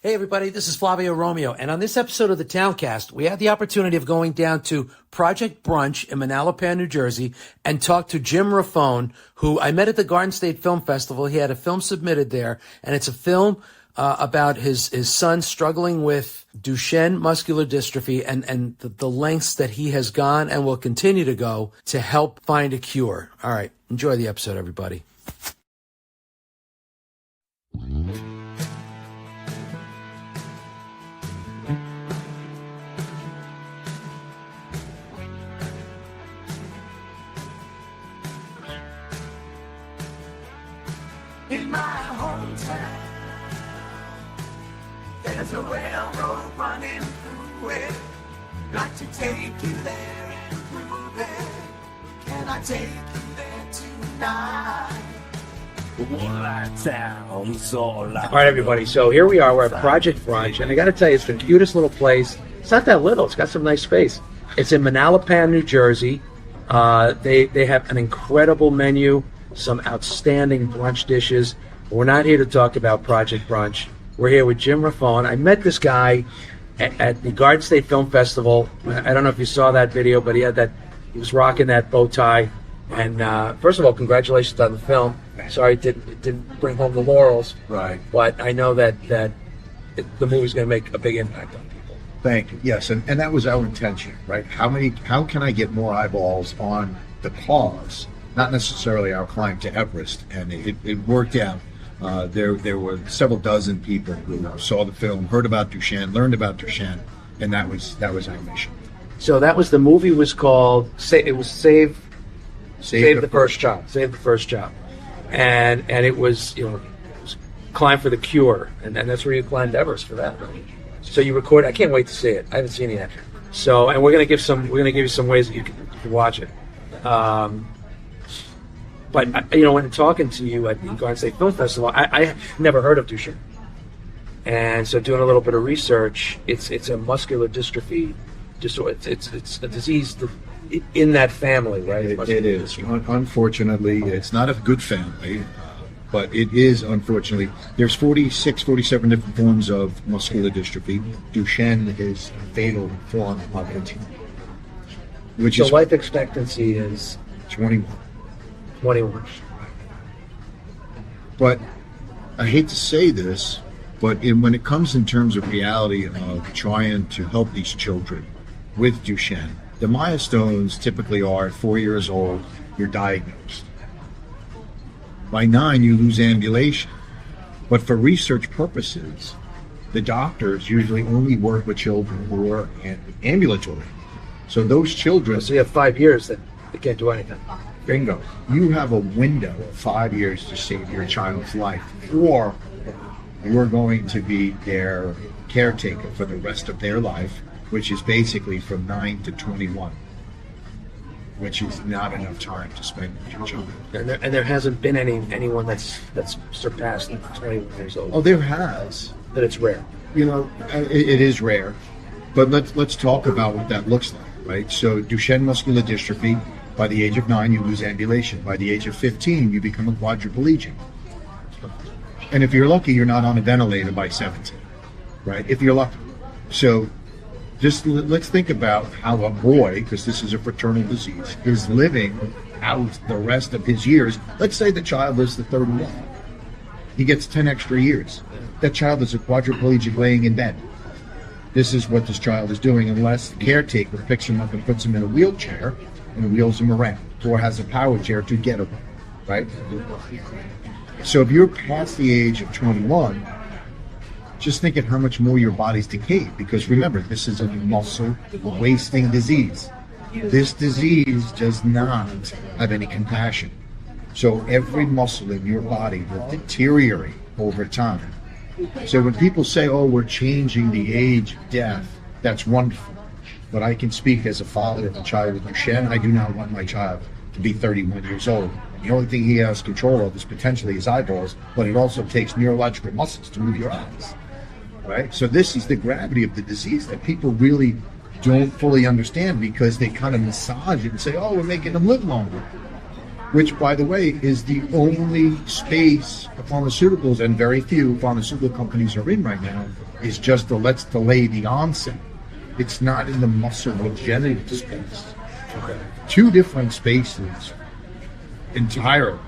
Hey everybody, this is Flavio Romeo, and on this episode of the Towncast, we had the opportunity of going down to Project Brunch in Manalapan, New Jersey, and talked to Jim Raffone, who I met at the Garden State Film Festival. He had a film submitted there, and it's a film about his son struggling with Duchenne muscular dystrophy and the lengths that he has gone and will continue to go to help find a cure. All right, enjoy the episode, everybody. In my hometown, there's a railroad running through it. Got to take you there and prove it. Can I take you there tonight? All right, everybody. So here we are. We're at Project Brunch, and I got to tell you, it's the cutest little place. It's not that little. It's got some nice space. It's in Manalapan, New Jersey. They have an incredible menu, some outstanding brunch dishes. We're not here to talk about Project Brunch. We're here with Jim Raffone. I met this guy at the Garden State Film Festival. I don't know if you saw that video, but he was rocking that bow tie. And first of all, congratulations on the film. Sorry it didn't bring home the laurels. Right. But I know that the movie's going to make a big impact on people. Thank you. Yes, and that was our intention, right? How can I get more eyeballs on the cause, not necessarily our climb to Everest? And it worked out. There were several dozen people who saw the film, heard about Duchenne, learned about Duchenne, and that was our mission. So that was the movie was called. It was Save the First Child. Save the First Child, and it was Climb for the Cure, and that's where you climbed Everest for that. Right? So you record. I can't wait to see it. I haven't seen it yet. So, and we're gonna give you some ways that you can watch it. But when talking to you at the Garden State Film Festival, I never heard of Duchenne, and so doing a little bit of research, it's a muscular dystrophy. It's a disease in that family, right? It is. Unfortunately, it's not a good family, but it is, unfortunately. There's 47 different forms of muscular dystrophy. Duchenne is a fatal form of it. So life expectancy is 21. But I hate to say this, but when it comes in terms of reality of trying to help these children with Duchenne, the milestones typically are at 4 years old, you're diagnosed. By 9, you lose ambulation. But for research purposes, the doctors usually only work with children who are ambulatory. So those children... So you have 5 years that they can't do anything. Bingo. You have a window of 5 years to save your child's life, or you're going to be their caretaker for the rest of their life, which is basically from 9 to 21, which is not enough time to spend with your children. And there hasn't been anyone that's surpassed 21 years old. Oh, there has. But it's rare. It is rare. But let's talk about what that looks like, right? So Duchenne muscular dystrophy, by the age of 9, you lose ambulation. By the age of 15, you become a quadriplegic. And if you're lucky, you're not on a ventilator by 17, right? If you're lucky. So just let's think about how a boy, because this is a fraternal disease, is living out the rest of his years. Let's say the child lives to 31. He gets 10 extra years. That child is a quadriplegic laying in bed. This is what this child is doing unless the caretaker picks him up and puts him in a wheelchair and wheels him around, or has a power chair to get him, right? So if you're past the age of 21, just think of how much more your body's decayed, because remember, this is a muscle wasting disease. This disease does not have any compassion. So every muscle in your body will deteriorate over time. So when people say, oh, we're changing the age of death, that's wonderful. But I can speak as a father of a child with Duchenne. I do not want my child to be 31 years old. The only thing he has control of is potentially his eyeballs, but it also takes neurological muscles to move your eyes, right? So this is the gravity of the disease that people really don't fully understand, because they kind of massage it and say, oh, we're making them live longer. which, by the way, is the only space the pharmaceuticals and very few pharmaceutical companies are in right now, is just let's delay the onset. It's not in the muscle regenerative space. Okay. Two different spaces entirely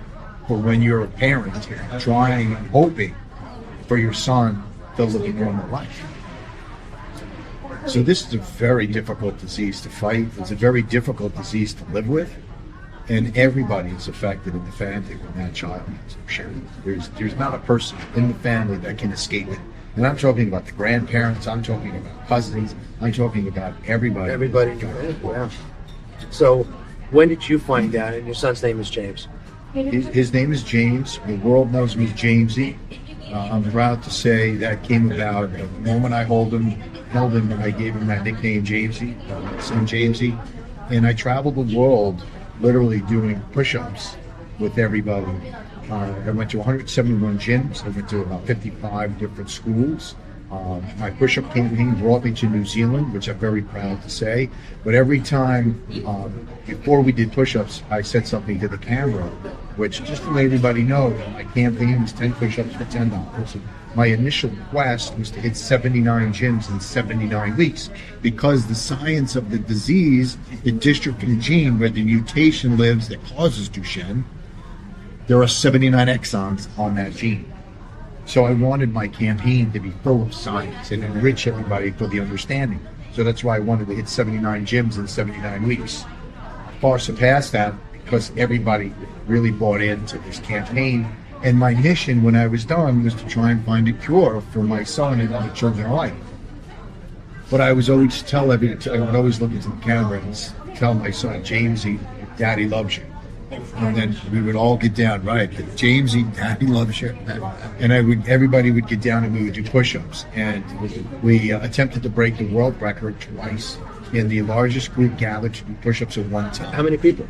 for when you're a parent trying and hoping for your son to live a normal life. So this is a very difficult disease to fight. It's a very difficult disease to live with. And everybody is affected in the family when that child has Duchenne. There's not a person in the family that can escape it. And I'm talking about the grandparents, I'm talking about cousins, I'm talking about everybody. Everybody. Yeah. So, when did you find out? And your son's name is James. His name is James. The world knows me as Jamesy. I'm proud to say that came about the moment I held him, and I gave him that nickname, Jamesy, son Jamesy. And I traveled the world literally doing push-ups with everybody. I went to 171 gyms. I went to about 55 different schools. My push-up campaign brought me to New Zealand, which I'm very proud to say. But every time, before we did push-ups, I said something to the camera, which just to let everybody know, my campaign was 10 push-ups for $10. And my initial quest was to hit 79 gyms in 79 weeks, because the science of the disease, the dystrophin gene, where the mutation lives that causes Duchenne, there are 79 exons on that gene. So I wanted my campaign to be full of science and enrich everybody for the understanding. So that's why I wanted to hit 79 gyms in 79 weeks. Far surpassed that because everybody really bought into this campaign. And my mission when I was done was to try and find a cure for my son and other children alike. But I was always I would always look into the camera and tell my son, Jamesy, Daddy loves you. And then we would all get down, right? Jamesy, Daddy loves you. And everybody would get down and we would do push-ups. And we attempted to break the world record twice in the largest group gathered to do push-ups at one time. How many people?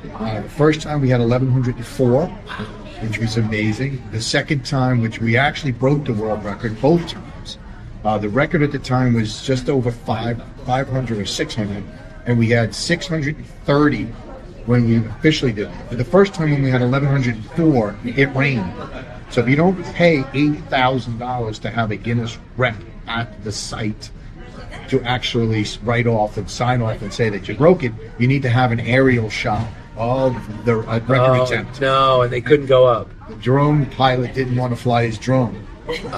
The first time we had 1,104, which was amazing. The second time, which we actually broke the world record both times. The record at the time was just over 500 or 600, and we had 630 when we officially did it. But the first time when we had 1,104, it rained. So if you don't pay $8,000 to have a Guinness rep at the site to actually write off and sign off and say that you broke it, you need to have an aerial shot of the record attempt. No, and they couldn't go up. The drone pilot didn't want to fly his drone.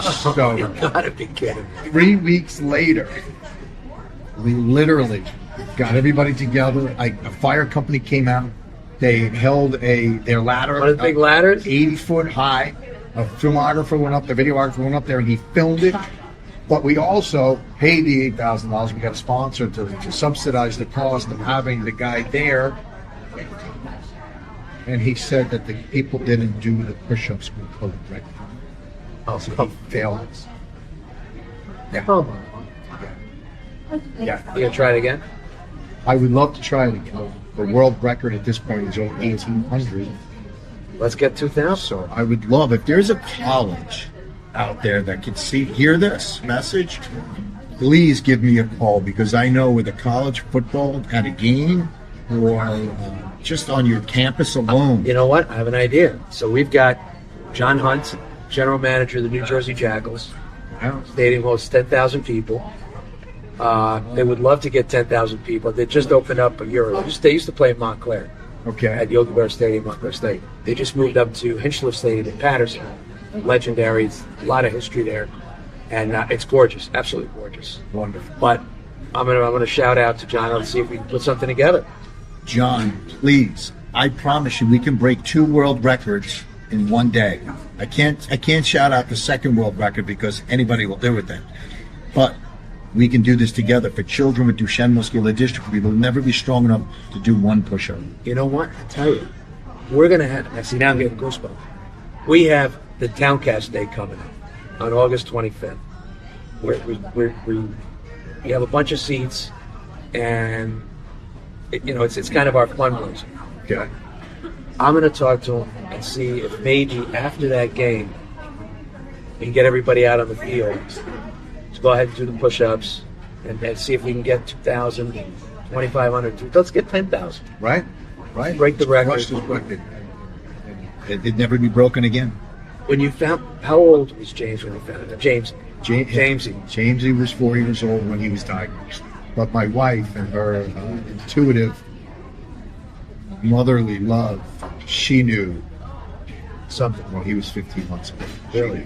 So You gotta be kidding. 3 weeks later, we literally got everybody together. A fire company came out. They held their ladder. One of the big ladders? 80 foot high. A filmographer went up, the videographer went up there, and he filmed it. But we also paid the $8,000. We got a sponsor to subsidize the cost of having the guy there. And he said that the people didn't do the push-ups correctly. Oh, So he failed us. Yeah. come on. Yeah. You gonna try it again? I would love to try it again. The world record at this point is over 1,800. Let's get 2,000. So I would love, if there's a college out there that can hear this message, please give me a call, because I know with a college football at a game or just on your campus alone. You know what? I have an idea. So we've got John Hunt, general manager of the New Jersey Jackals. Stadium hosts 10,000 people. They would love to get 10,000 people. They just opened up a year ago. They used to play in Montclair Okay. at Yogi Bear Stadium, Montclair State. They just moved up to Hinchliffe Stadium in Patterson. Legendary. A lot of history there. And it's gorgeous. Absolutely gorgeous. Wonderful. But I'm gonna shout out to John and see if we can put something together. John, please, I promise you we can break 2 world records in one day. I can't shout out the second world record because anybody will do it then. But we can do this together for children with Duchenne muscular dystrophy. They'll never be strong enough to do one push-up. You know what? I tell you, we're gonna have. I see now I'm getting goosebumps. We have the Towncast Day coming up on August 25th. We have a bunch of seats, and it's kind of our fundraiser. Okay. I'm gonna talk to him and see if maybe after that game we can get everybody out on the field to go ahead and do the push-ups and see if we can get 2,000, 2,500. Let's get 10,000. Right? Break the record. Crush this record. it'd never be broken again. When you found, how old was James when you found it? Jamesy. Jamesy was 4 years old when he was diagnosed. But my wife and her intuitive, motherly love, she knew something. Well, he was 15 months old. Really?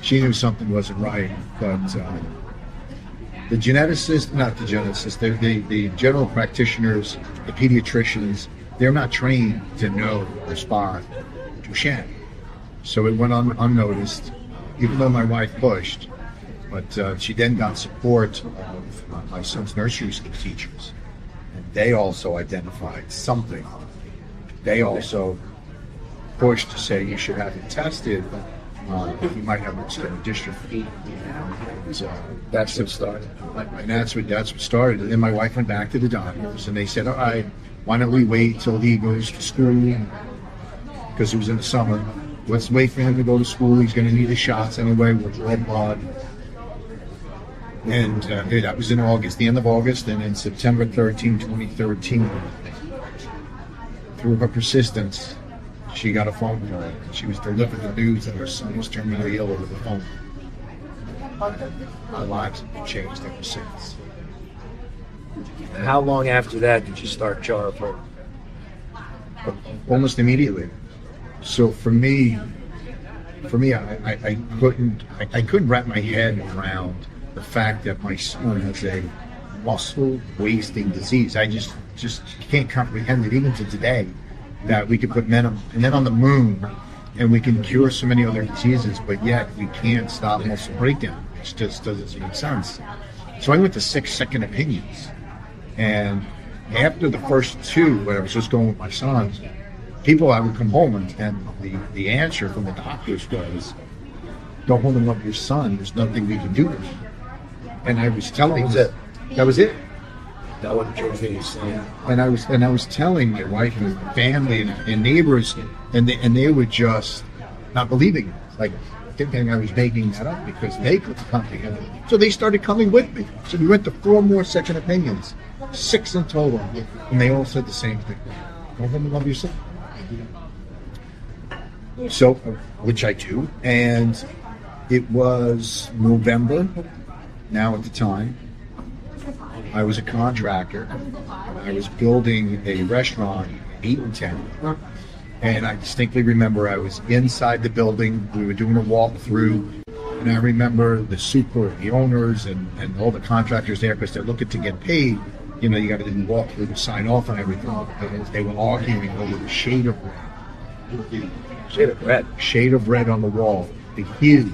She knew something wasn't right. But the geneticists, not the geneticists, the general practitioners, the pediatricians, they're not trained to know or respond to Duchenne. So it went on unnoticed, even though my wife pushed. But she then got support of my son's nursery school teachers. And they also identified something. They also pushed to say you should have it tested. You might have muscular dystrophy. That's what started. And that's what started. And then my wife went back to the doctors, and they said, all right, why don't we wait till he goes to school? Because it was in the summer. Let's wait for him to go to school. He's going to need his shots anyway. We'll draw blood. And that was in August, the end of August. And then September 13, 2013, through her persistence, she got a phone call. She was delivered the news that her son was terminally ill over the phone. Our lives have been changed ever since. How long after that did you start Jar of Hope? Almost immediately. So for me, I couldn't wrap my head around the fact that my son has a muscle wasting disease. I just can't comprehend it, even to today, that we could put men on the moon and we can cure so many other diseases, but yet we can't stop muscle breakdown. It just doesn't make sense. So I went to 6 second opinions, and after the first 2, when I was just going with my son, I would come home and the answer from the doctors was, "Go home and love your son. There's nothing we can do with him." And I was telling them that was it. That wasn't your face. And I was telling my wife and family and neighbors, and they were just not believing it. Like, thinking I was making that up because they couldn't comprehend it. So they started coming with me. So we went to 4 more second opinions, 6 in total, and they all said the same thing: "Go home and love your son." So, which I do, and it was November. Now at the time, I was a contractor. I was building a restaurant in Eatontown. And I distinctly remember I was inside the building. We were doing a walkthrough. And I remember the owners and all the contractors there, because they're looking to get paid. You know, you got to do the walkthrough to sign off on everything. And they were arguing over the shade of red. Shade of red. Shade of red on the wall. The hue.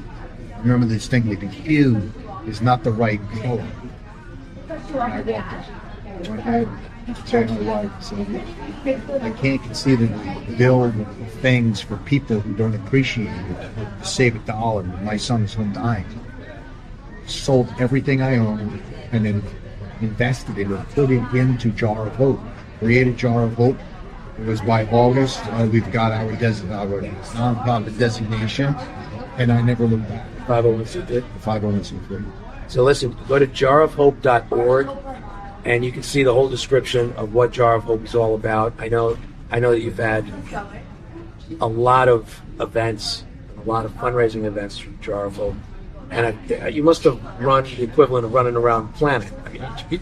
I remember distinctly, the hue is not the right color. I went home to tell my wife, so I can't conceivably build things for people who don't appreciate it to save $1. My son's home dying. Sold everything I owned and then invested it and put it into Jar of Hope. Created Jar of Hope. It was by August. We've got our nonprofit designation, and I never looked back. 501c3. 501c3. So listen, go to jarofhope.org, and you can see the whole description of what Jar of Hope is all about. I know that you've had a lot of events, a lot of fundraising events through Jar of Hope, and you must have run the equivalent of running around the planet. I mean,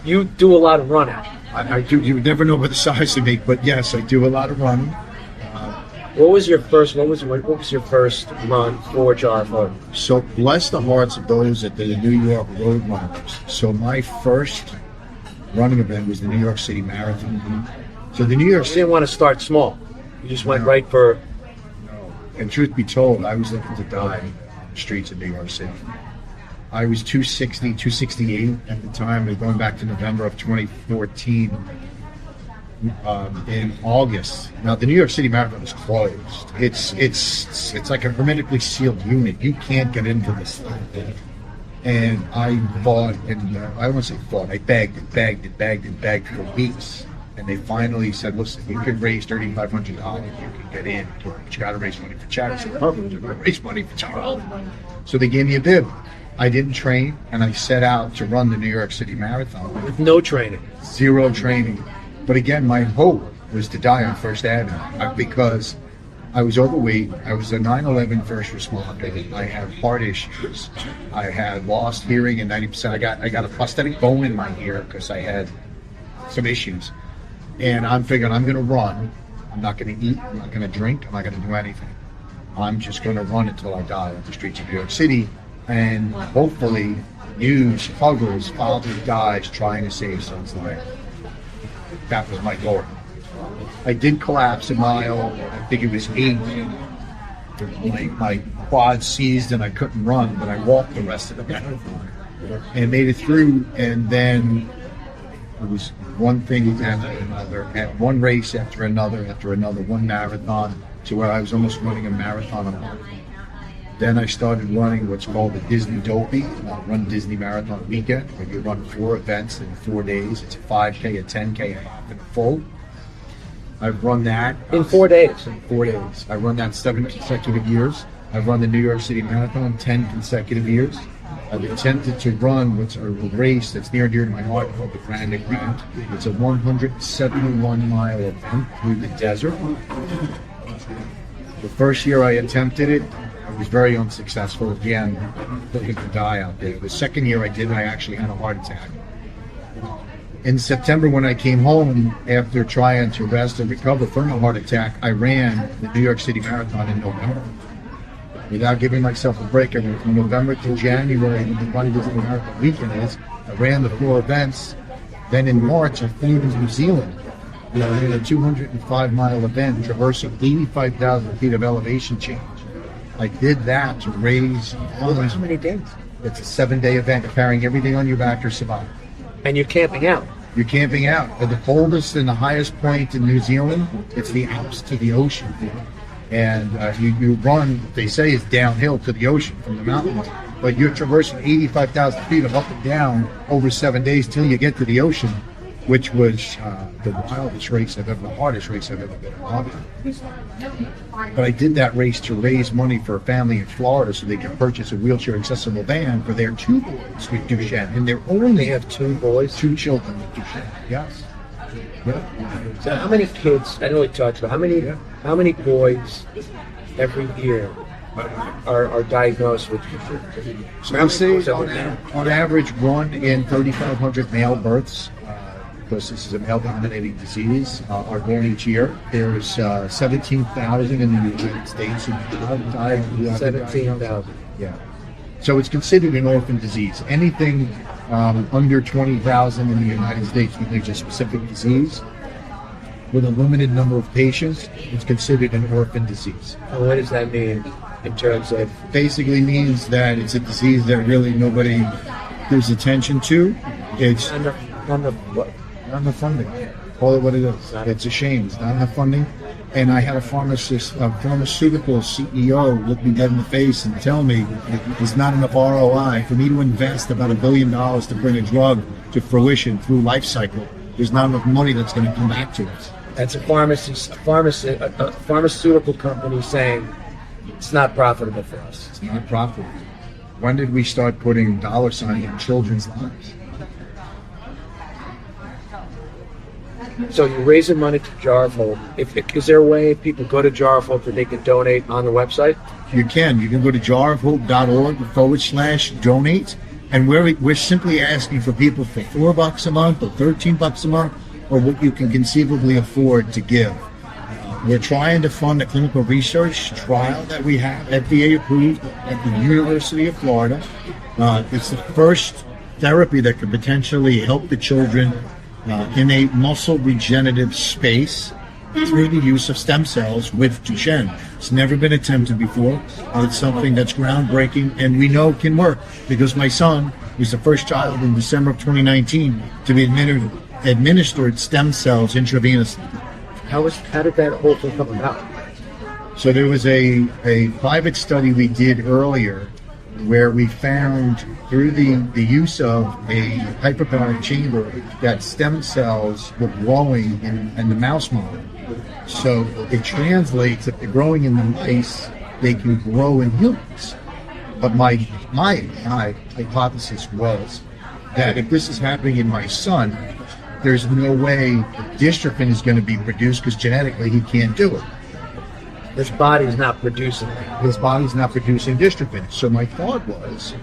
you do a lot of running. I do. You would never know by the size of me, but yes, I do a lot of running. What was your first run for Jar of Hope? So bless the hearts of those at the New York Road Runners. So my first running event was the New York City Marathon. So the New York You didn't want to start small. You just went right for... And truth be told, I was looking to die on the streets of New York City. I was 260, 268 at the time, going back to November of 2014. In August. Now the New York City Marathon is closed. It's like a hermetically sealed unit. You can't get into this thing. And I fought, and I don't want to say fought. I begged for weeks. And they finally said, "Listen, you can raise $3,500. You can get in, but you got to raise money for charity." So you're going to raise money for charity. So they gave me a bib. I didn't train, and I set out to run the New York City Marathon with no training. 0 training. But again, my hope was to die on First Avenue because I was overweight. I was a 9/11 first responder. I had heart issues. I had lost hearing in 90%. I got a prosthetic bone in my ear because I had some issues. And I'm figuring I'm going to run. I'm not going to eat. I'm not going to drink. I'm not going to do anything. I'm just going to run until I die on the streets of New York City. And hopefully use huggers, father dies trying to save son's life. That was my goal. I did collapse a mile. I think it was 8. My quad seized and I couldn't run, but I walked the rest of the marathon and made it through. And then it was one thing after another, and one race after another, one marathon, to where I was almost running a marathon a month. Then I started running what's called the Disney Dopey, Run Disney Marathon Weekend, where you run 4 events in 4 days. It's a 5K, a 10K, a half, and a full. I've run that. In 4 days? In 4 days. I run that 7 consecutive years. I've run the New York City Marathon 10 consecutive years. I've attempted to run what's a race that's near and dear to my heart called the Grand Grant. It's a 171-mile event through the desert. The first year I attempted it, I was very unsuccessful. Again, looking to die out there. The second year I did, I actually had a heart attack. In September, when I came home after trying to rest and recover from a heart attack, I ran the New York City Marathon in November. Without giving myself a break, from November to January, when the Run Disney Marathon weekend is, I ran the 4 events. Then in March, I flew to New Zealand. I ran a 205-mile event, traversing 85,000 feet of elevation change. I did that to raise... How many days? It's a 7-day event, carrying everything on your back to survive. And you're camping out? You're camping out. At the coldest and the highest point in New Zealand, it's the Alps to the ocean. And you run, they say it's downhill to the ocean from the mountains, but you're traversing 85,000 feet of up and down over 7 days till you get to the ocean, which was the wildest race I've ever, the hardest race I've ever been involved in. But I did that race to raise money for a family in Florida so they can purchase a wheelchair accessible van for their 2 boys with Duchenne. And they're only... They have 2 boys? 2 children with Duchenne, yes. Yeah. So how many kids, I know we talked about, how many boys every year are diagnosed with Duchenne? So I'm saying on average 1 in 3,500 male births, because this is a male-dominating disease, are born each year. There's 17,000 in the United States who have died. 17,000. Yeah. So it's considered an orphan disease. Anything under 20,000 in the United States when there's a specific disease, with a limited number of patients, it's considered an orphan disease. And what does that mean in terms of... Basically means that it's a disease that really nobody gives attention to. It's on the what? Not enough funding. Call it what it is. It's a shame. It's not enough funding. And I had a pharmaceutical CEO look me dead in the face and tell me there's not enough ROI for me to invest about $1 billion to bring a drug to fruition through life cycle. There's not enough money that's going to come back to us. That's a pharmaceutical company saying it's not profitable for us. It's not profitable. When did we start putting dollar signs in children's lives? So you're raising money to Jar of Hope. Is there a way people go to Jar of Hope that they can donate on the website? You can. You can go to jarofhope.org/donate. And we're simply asking for people for $4 a month or $13 a month, or what you can conceivably afford to give. We're trying to fund a clinical research trial that we have FDA approved at the University of Florida. It's the first therapy that could potentially help the children in a muscle regenerative space through the use of stem cells with Duchenne. It's never been attempted before. It's something that's groundbreaking and we know can work because my son was the first child in December of 2019 to be administered stem cells intravenously. How did that whole thing come about? So there was a private study we did earlier where we found through the use of a hyperbaric chamber that stem cells were growing in the mouse model. So it translates, if they're growing in the mice, they can grow in humans. But my hypothesis was that if this is happening in my son, there's no way dystrophin is going to be produced because genetically he can't do it. His body's not producing it. His body's not producing dystrophin. So my thought was,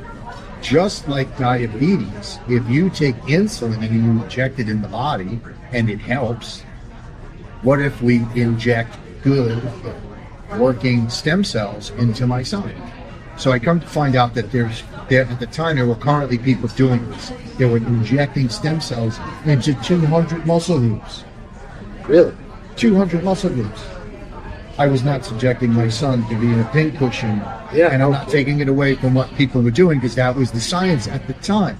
just like diabetes, if you take insulin and you inject it in the body and it helps, what if we inject good working stem cells into my son? So I come to find out that at the time there were currently people doing this. They were injecting stem cells into 200 muscle groups. Really? 200 muscle groups. I was not subjecting my son to being a pincushion, and I'm not taking it away from what people were doing because that was the science at the time.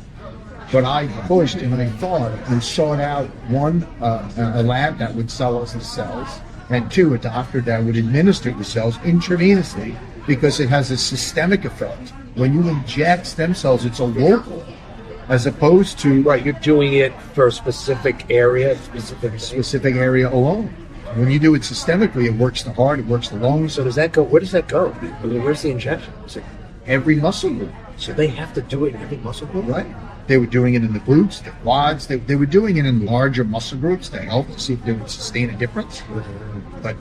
But I pushed and I thought and sought out one, a lab that would sell us the cells, and two, a doctor that would administer the cells intravenously because it has a systemic effect. When you inject stem cells, it's a local, as opposed to Right, you're doing it for a specific area, specific area alone. When you do it systemically, it works the heart, it works the lungs. So does that go? Where does that go? Where's the injection? Every muscle group. So they have to do it in every muscle group? Right. They were doing it in the glutes, the quads. They were doing it in larger muscle groups to help to see if they would sustain a difference. But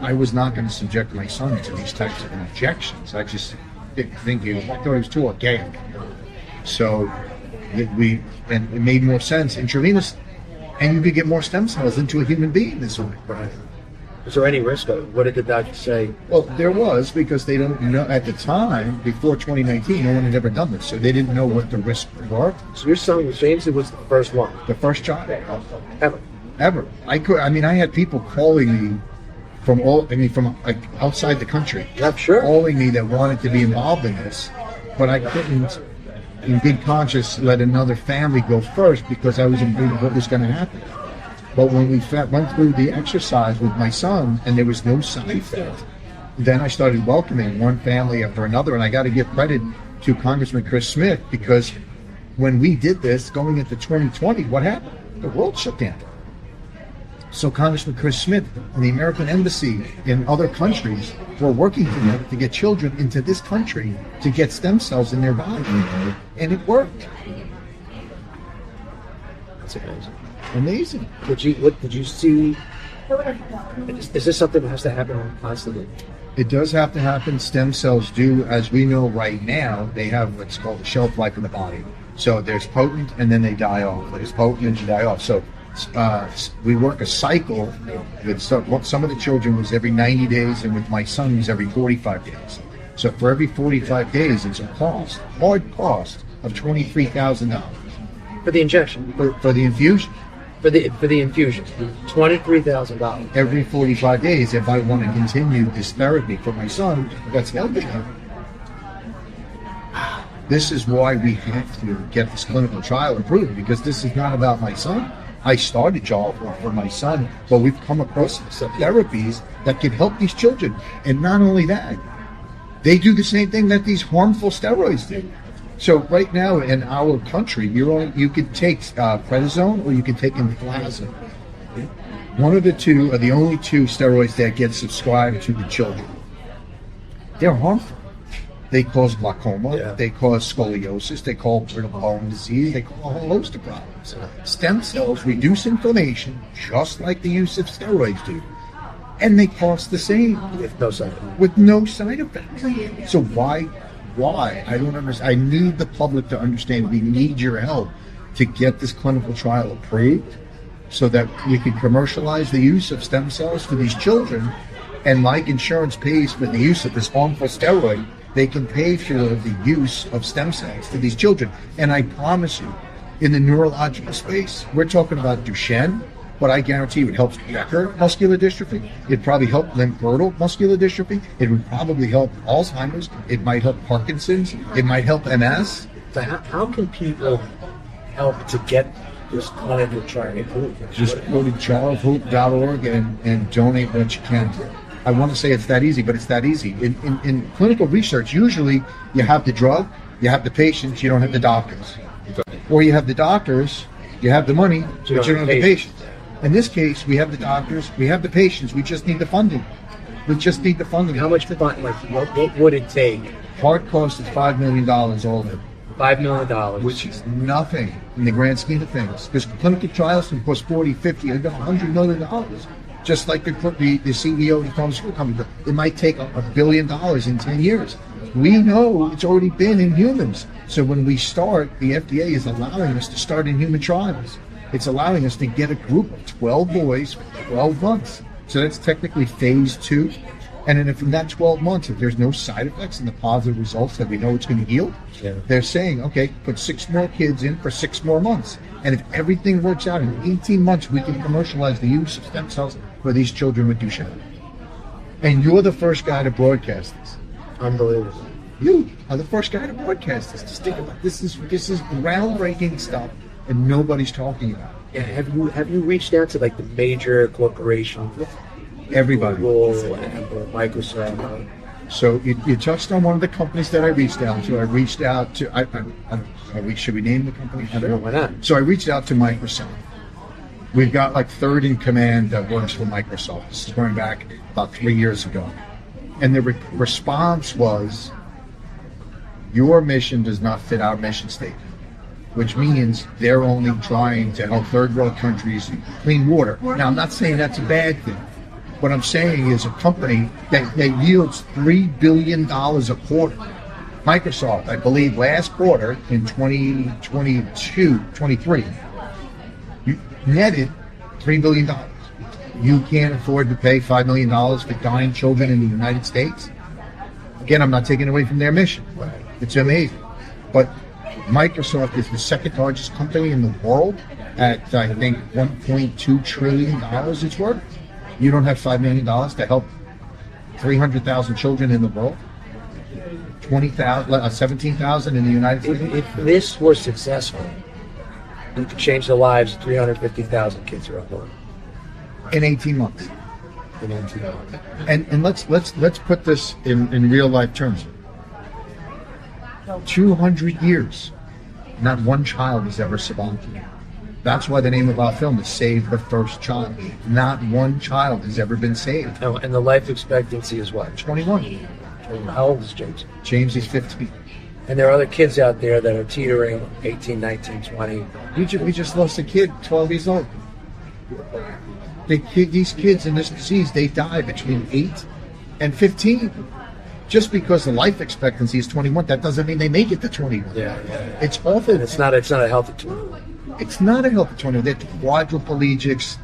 I was not going to subject my son to these types of injections. I just didn't think I thought it was too archaic. So it made more sense intravenous, and you could get more stem cells into a human being this way. Right. Is there any risk of it? What did the doctor say? Well, there was, because they don't know at the time, before 2019, no one had ever done this, so they didn't know what the risks were. So you're saying James was the first one The first child ever. I had people calling me from like outside the country, I'm sure. calling me that wanted to be involved in this, but I couldn't, in good conscience, let another family go first because I was afraid of what was going to happen. But when we went through the exercise with my son and there was no side effect, then I started welcoming one family after another, and I got to give credit to Congressman Chris Smith, because when we did this going into 2020, what happened? The world shut down. So Congressman Chris Smith and the American Embassy in other countries were working together to get children into this country to get stem cells in their body. And it worked. That's amazing. Amazing. What did you see? Is this something that has to happen constantly? It does have to happen. Stem cells do, as we know right now, they have what's called a shelf life in the body. So there's potent and then they die off. There's potent and they die off. So we work a cycle with some of the children was every 90 days, and with my son was every 45 days. So for every 45 days, it's a hard cost of $23,000 For the injection? for the infusion. For the infusion, $23,000 every 45 days. If I want to continue this therapy for my son, that's helping him. This is why we have to get this clinical trial approved, because this is not about my son. I started Jaw for my son, but we've come across some therapies that can help these children. And not only that, they do the same thing that these harmful steroids do. So right now in our country, you can take prednisone or you can take inflazine. One of the two are the only two steroids that get subscribed to the children. They're harmful. They cause glaucoma, they cause scoliosis, they cause brittle bone disease, they cause a whole host of problems. Stem cells reduce inflammation just like the use of steroids do. And they cost the same. With no side effects. So why? I don't understand. I need the public to understand we need your help to get this clinical trial approved so that we can commercialize the use of stem cells for these children. And like insurance pays for the use of this harmful steroid, they can pay for the use of stem cells to these children. And I promise you, in the neurological space, we're talking about Duchenne, but I guarantee you it helps Becker muscular dystrophy. It'd probably help limb-girdle muscular dystrophy. It would probably help Alzheimer's. It might help Parkinson's. It might help MS. So how can people help to get this clinical trial approved? Just go to charleshoop.org and donate what you can. I want to say it's that easy, but it's that easy. In clinical research, usually you have the drug, you have the patients, you don't have the doctors. Or you have the doctors, you have the money, but you don't have the patients. In this case, we have the doctors, we have the patients, we just need the funding. How much fund, what would it take? Hard cost is $5 million all in. $5 million. which is nothing in the grand scheme of things. Because clinical trials can cost 40, 50, even $100 million. Just like the CEO of the pharmaceutical company, it might take $1 billion in 10 years. We know it's already been in humans. So when we start, the FDA is allowing us to start in human trials. It's allowing us to get a group of 12 boys for 12 months. So that's technically phase 2. And then if in that 12 months, if there's no side effects and the positive results that we know it's going to yield, they're saying, okay, put 6 more kids in for 6 more months. And if everything works out in 18 months, we can commercialize the use of stem cells for these children with Duchenne. And you're the first guy to broadcast this. Unbelievable. You are the first guy to broadcast this. Just think about this. This is groundbreaking stuff, and nobody's talking about it. Yeah, have you reached out to like the major corporations? Everybody. Google, Apple, Microsoft. So you touched on one of the companies that I reached out to. I reached out to. I don't know, should we name the company? Sure, why not? So I reached out to Microsoft. We've got like third in command that works for Microsoft. This is going back about 3 years ago, and the response was, "Your mission does not fit our mission statement," which means they're only trying to help third world countries clean water. Now, I'm not saying that's a bad thing. What I'm saying is a company that yields $3 billion a quarter. Microsoft, I believe, last quarter in 2023, netted $3 billion. You can't afford to pay $5 million for dying children in the United States? Again, I'm not taking away from their mission. It's amazing. But Microsoft is the second largest company in the world at, I think, $1.2 trillion it's worth. You don't have $5 million to help 300,000 children in the world? 17,000 in the United States? If this were successful, it could change the lives of 350,000 kids around the world. In 18 months. In 18 months. And let's put this in real life terms. 200 years, not one child has ever survived. That's why the name of our film is Save the First Child. Not one child has ever been saved. Oh, and the life expectancy is what? 21. How old is James? James is 15. And there are other kids out there that are teetering 18, 19, 20. We just lost a kid, 12 years old. These kids in this disease, they die between 8 and 15. Just because the life expectancy is 21, that doesn't mean they make it to 21. Yeah. It's awful. And it's not a healthy 21. It's not a healthy 21. They're quadriplegics.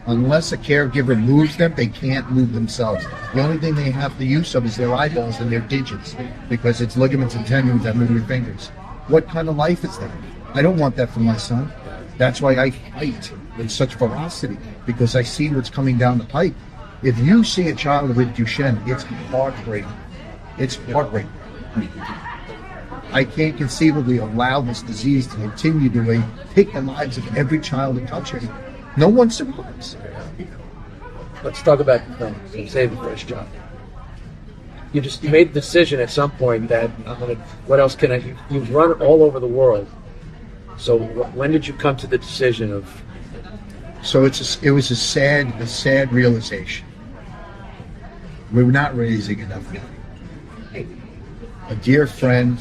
Unless a caregiver moves them, they can't move themselves. The only thing they have the use of is their eyeballs and their digits, because it's ligaments and tendons that move your fingers. What kind of life is that? I don't want that for my son. That's why I fight with such ferocity, because I see what's coming down the pipe. If you see a child with Duchenne, it's heartbreaking. It's heartbreaking. I can't conceivably allow this disease to continue to take the lives of every child it touches. No one survives. Let's talk about the film. Save the First Child. You made the decision at some point that what else can I? You've run all over the world. So when did you come to the decision of? So it was a sad realization. We were not raising enough money. A dear friend,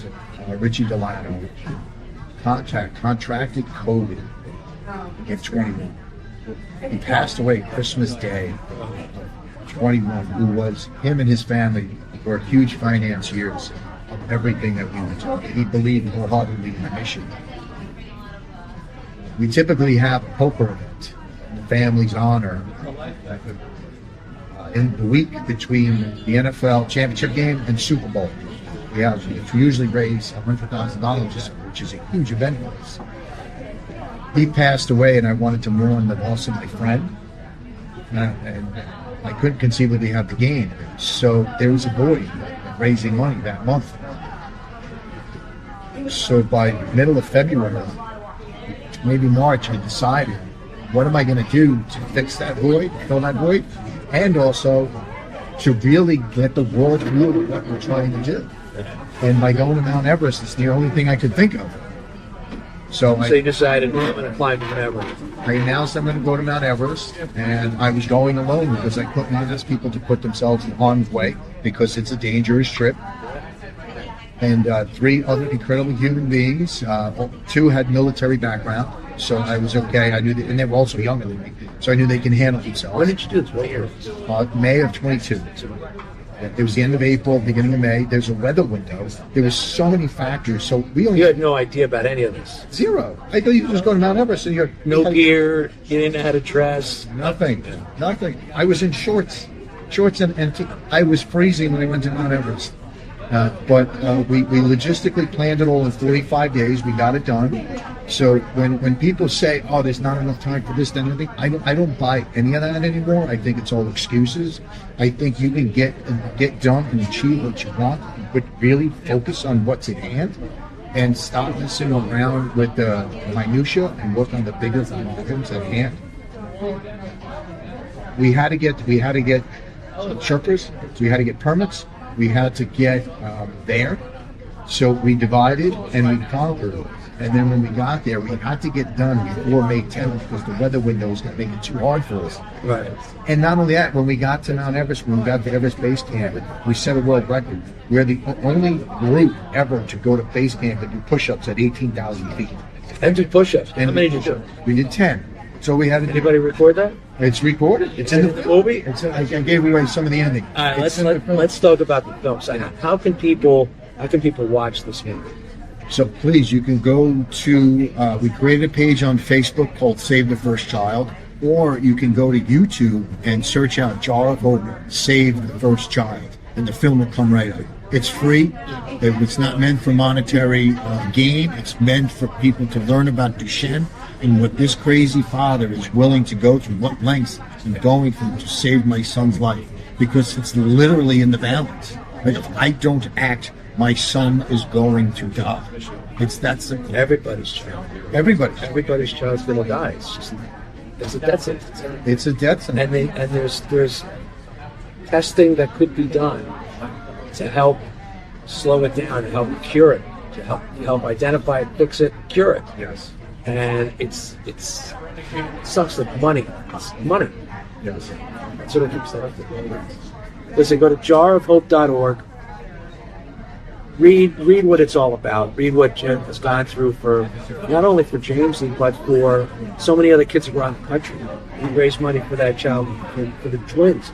Richie Delano, contracted COVID at 21. He passed away Christmas Day, 21, who was, him and his family were huge financiers of everything that we were doing. He believed wholeheartedly in the mission. We typically have a poker event in the family's honor in the week between the NFL championship game and Super Bowl. We usually raise $100,000, which is a huge event for us. He passed away, and I wanted to mourn the loss of my friend, and I couldn't conceivably have the gain. So there was a void raising money that month. So by middle of February, maybe March, I decided, what am I going to do to fix that void, fill that void, and also to really get the world view of what we're trying to do. And by going to Mount Everest, it's the only thing I could think of. So you decided I'm going to climb Mount Everest. I announced I'm going to go to Mount Everest, and I was going alone because I couldn't ask people to put themselves in harm's way because it's a dangerous trip. and 3 other incredible human beings. 2 had military background, so I was okay. I knew that, and they were also younger than me, so I knew they can handle themselves. When did you do this? What year? May of 22. It was the end of April, beginning of May. There's a weather window. There was so many factors, so we only You had no idea about any of this. 0. I thought you could just go to Mount Everest and you're No gear. You didn't know how to dress. Nothing. I was in shorts, and I was freezing when I went to Mount Everest. But we logistically planned it all in 45 days. We got it done. So when people say, "Oh, there's not enough time for this," then I don't buy any of that anymore. I think it's all excuses. I think you can get done and achieve what you want, but really focus on what's at hand, and stop messing around with the minutia and work on the bigger problems at hand. We had to get Sherpas. We had to get permits. We had to get there. So we divided and we conquered. And then when we got there, we had to get done before May 10th because the weather window was going to make it too hard for us. Right. And not only that, when we got to Mount Everest, when we got to Everest Base Camp, we set a world record. We're the only group ever to go to base camp and do push-ups at 18,000 feet. And do push-ups. How And many did you do? We did 10. So we had to do. Anybody record that? It's recorded. It's in the movie. I gave away some of the ending. All right, let's talk about the film. So how can people watch this movie? So please, you can go to, we created a page on Facebook called Save the First Child, or you can go to YouTube and search out Jar of Hope, Save the First Child, and the film will come right up. It's free. It's not meant for monetary gain. It's meant for people to learn about Duchenne and what this crazy father is willing to go through, what lengths he's going through to save my son's life, because it's literally in the balance. Like, if I don't act, my son is going to die. That's Everybody's child. Everybody's child's gonna die. It's a death sentence. It's a death sentence. And there's testing that could be done to help slow it down, to help cure it, to help identify it, fix it, cure it. Yes. And it sucks like money. It's money. Yes. That's what it keeps saying. Listen, go to jarofhope.org. Read what it's all about. Read what Jim has gone through for not only for Jamesy, but for so many other kids around the country. We raised money for that child, for the twins.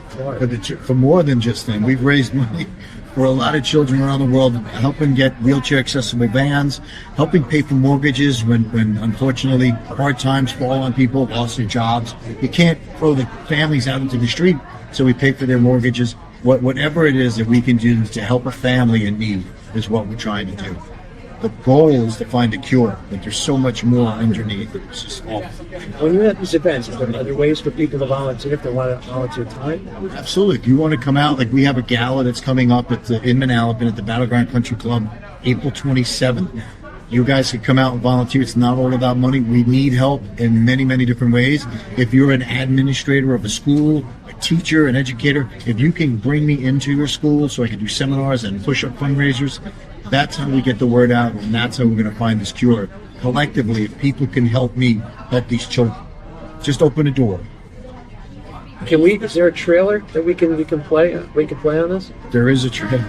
For more than just them. We've raised money for a lot of children around the world, helping get wheelchair accessible vans, helping pay for mortgages when unfortunately hard times fall on people, lost their jobs. You can't throw the families out into the street, so we pay for their mortgages. Whatever it is that we can do to help a family in need is what we're trying to do. The goal is to find a cure, but there's so much more underneath it. It's just awful. When you're at these events, is there other ways for people to volunteer if they want to volunteer time? Absolutely. If you want to come out, like we have a gala that's coming up in Manalapan at the Battleground Country Club, April 27th. You guys can come out and volunteer. It's not all about money. We need help in many, many different ways. If you're an administrator of a school, a teacher, an educator, if you can bring me into your school so I can do seminars and push-up fundraisers, that's how we get the word out, and that's how we're going to find this cure. Collectively, if people can help me help these children, just open a door. Is there a trailer that we can play? We can play on this? There is a trailer.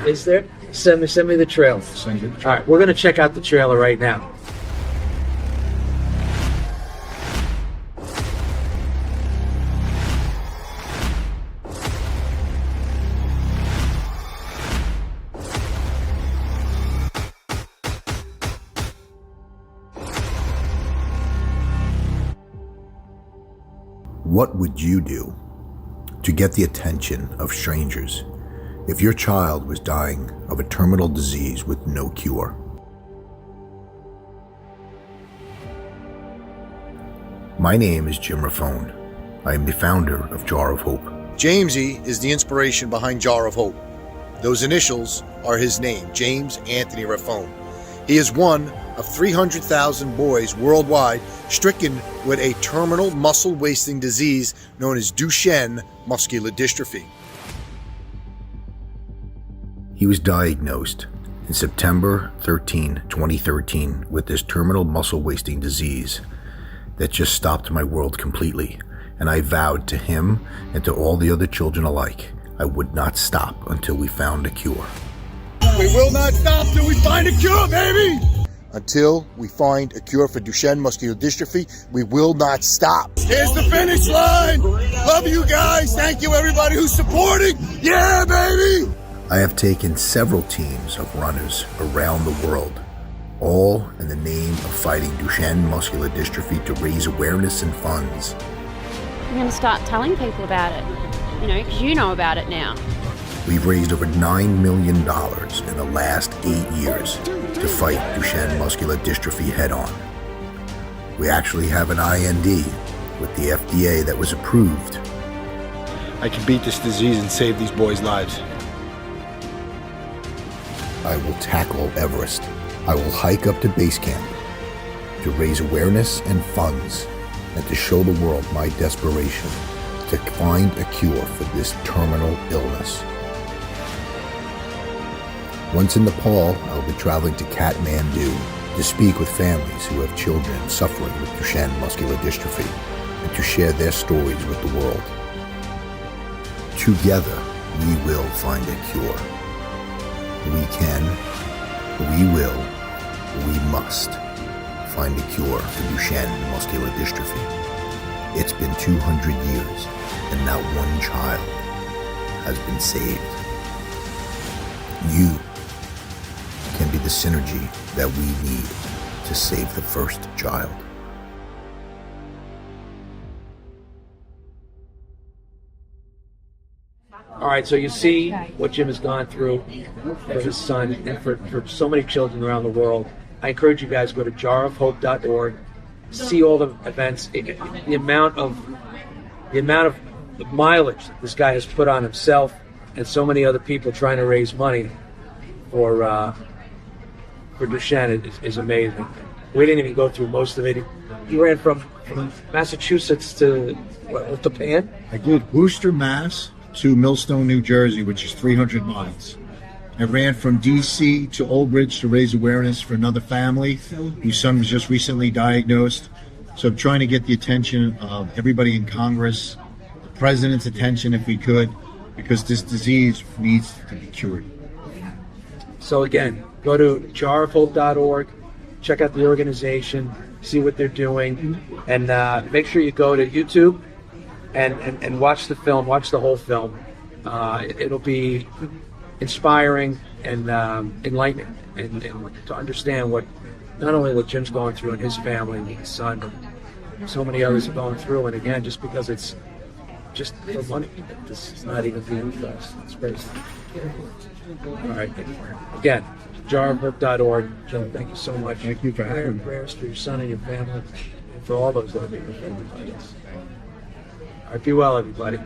Is there? Send me the trailer. Send it. All right, we're going to check out the trailer right now. What would you do to get the attention of strangers if your child was dying of a terminal disease with no cure? My name is Jim Raffone. I am the founder of Jar of Hope. Jamesy is the inspiration behind Jar of Hope. Those initials are his name, James Anthony Raffone. He is one of 300,000 boys worldwide stricken with a terminal muscle wasting disease known as Duchenne muscular dystrophy. He was diagnosed in September 13, 2013 with this terminal muscle wasting disease that just stopped my world completely, and I vowed to him and to all the other children alike I would not stop until we found a cure. We will not stop till we find a cure, baby! Until we find a cure for Duchenne muscular dystrophy, we will not stop. Here's the finish line. Love you guys. Thank you, everybody who's supporting. Yeah, baby. I have taken several teams of runners around the world, all in the name of fighting Duchenne muscular dystrophy to raise awareness and funds. I'm going to start telling people about it, because you know about it now. We've raised over $9 million in the last 8 years to fight Duchenne muscular dystrophy head-on. We actually have an IND with the FDA that was approved. I can beat this disease and save these boys' lives. I will tackle Everest. I will hike up to base camp to raise awareness and funds and to show the world my desperation to find a cure for this terminal illness. Once in Nepal, I will be traveling to Kathmandu to speak with families who have children suffering with Duchenne muscular dystrophy and to share their stories with the world. Together, we will find a cure. We can, we will, we must find a cure for Duchenne muscular dystrophy. It's been 200 years and not one child has been saved. You can be the synergy that we need to save the first child. All right, so you see what Jim has gone through for his son and for so many children around the world. I encourage you guys to go to jarofhope.org, see all the events, the amount of mileage that this guy has put on himself and so many other people trying to raise money for Duchenne is amazing. We didn't even go through most of it. He ran from Massachusetts to Japan. I did Worcester, Mass. to Millstone, New Jersey, which is 300 miles. I ran from D.C. to Old Bridge to raise awareness for another family whose son was just recently diagnosed. So I'm trying to get the attention of everybody in Congress, the president's attention if we could, because this disease needs to be cured. So again, go to jarofhope.org, check out the organization, see what they're doing, and make sure you go to YouTube and watch the film, watch the whole film. It'll be inspiring and enlightening, and to understand not only what Jim's going through and his family and his son, but so many others are going through. And again, just because it's just for money, this is not even being addressed. It's crazy. All right. Again, jarofhope.org. Jim, thank you so much. Thank you for having me. Prayers for your son and your family, and for all those that are being affected by this. All right, be well, everybody.